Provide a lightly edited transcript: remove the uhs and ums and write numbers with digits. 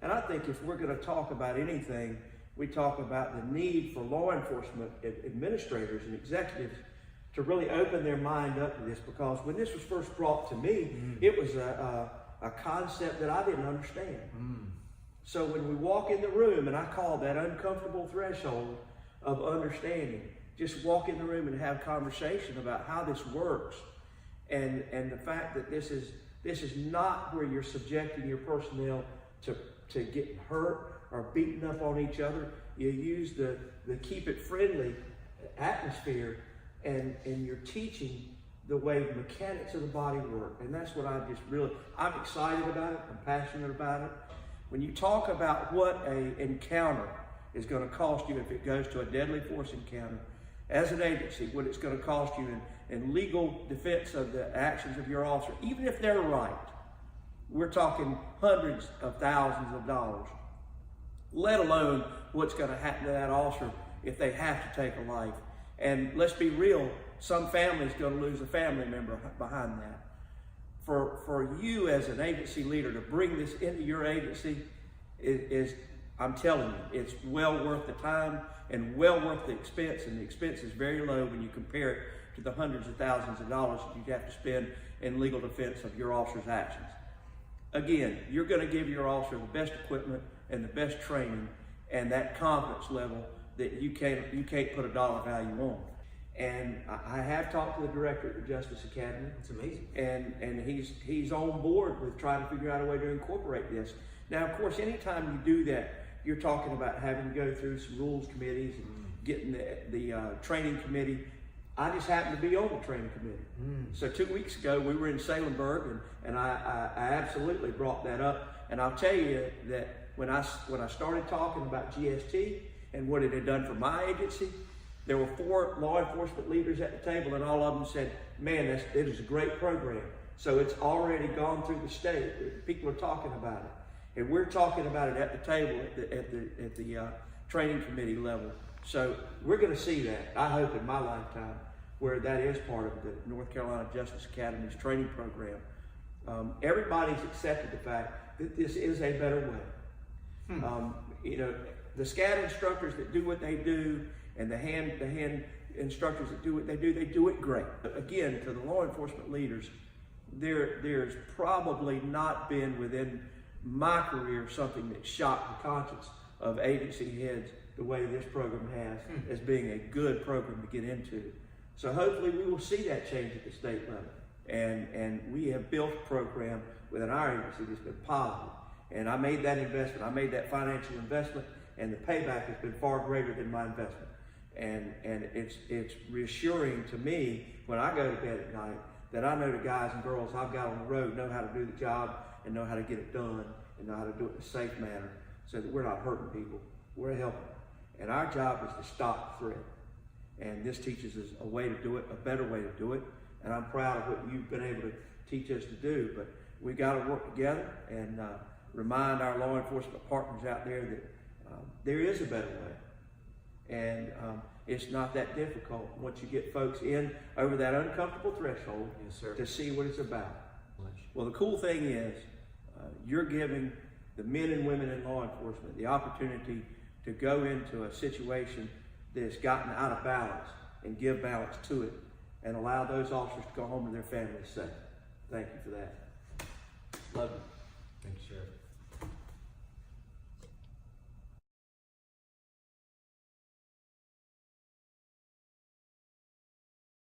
And I think if we're going to talk about anything, we talk about the need for law enforcement administrators and executives to really open their mind up to this, because when this was first brought to me, it was a concept that I didn't understand. So when we walk in the room, and I call that uncomfortable threshold of understanding, just walk in the room and have conversation about how this works, and the fact that this is not where you're subjecting your personnel to get hurt or beaten up on each other. You use the keep it friendly atmosphere, and you're teaching the way the mechanics of the body work. And that's what I'm excited about it, I'm passionate about it. When you talk about what an encounter is going to cost you if it goes to a deadly force encounter, as an agency, what it's going to cost you in legal defense of the actions of your officer, even if they're right, we're talking hundreds of thousands of dollars, let alone what's going to happen to that officer if they have to take a life. And let's be real, some family's going to lose a family member behind that. For you as an agency leader to bring this into your agency is, I'm telling you, it's well worth the time and well worth the expense, and the expense is very low when you compare it to the hundreds of thousands of dollars that you have to spend in legal defense of your officer's actions. Again, you're going to give your officer the best equipment and the best training and that confidence level that you can't put a dollar value on. And I have talked to the director at the Justice Academy. It's amazing. And he's on board with trying to figure out a way to incorporate this. Now, of course, anytime you do that, you're talking about having to go through some rules committees and getting the training committee. I just happened to be on the training committee. So 2 weeks ago, we were in Salemburg, and I absolutely brought that up. And I'll tell you that when I started talking about GST and what it had done for my agency, there were 4 law enforcement leaders at the table, and all of them said, man, it is a great program. So it's already gone through the state. People are talking about it. And we're talking about it at the table at the training committee level. So we're going to see that, I hope, in my lifetime, where that is part of the North Carolina Justice Academy's training program. Everybody's accepted the fact that this is a better way. You know, the SCAD instructors that do what they do, and the hand instructors that do what they do it great. But again, to the law enforcement leaders, there's probably not been within my career something that shocked the conscience of agency heads the way this program has, as being a good program to get into. So hopefully we will see that change at the state level. And we have built a program within our agency that's been positive. And I made that investment, I made that financial investment, and the payback has been far greater than my investment. And it's reassuring to me when I go to bed at night that I know the guys and girls I've got on the road know how to do the job and know how to get it done and know how to do it in a safe manner, so that we're not hurting people, we're helping. And our job is to stop the threat. And this teaches us a way to do it, a better way to do it. And I'm proud of what you've been able to teach us to do. But we got to work together and remind our law enforcement partners out there that there is a better way. And it's not that difficult once you get folks in over that uncomfortable threshold, yes, sir, to see what it's about. Well, the cool thing is you're giving the men and women in law enforcement the opportunity to go into a situation that's gotten out of balance and give balance to it and allow those officers to go home to their families safe. Thank you for that. Love you.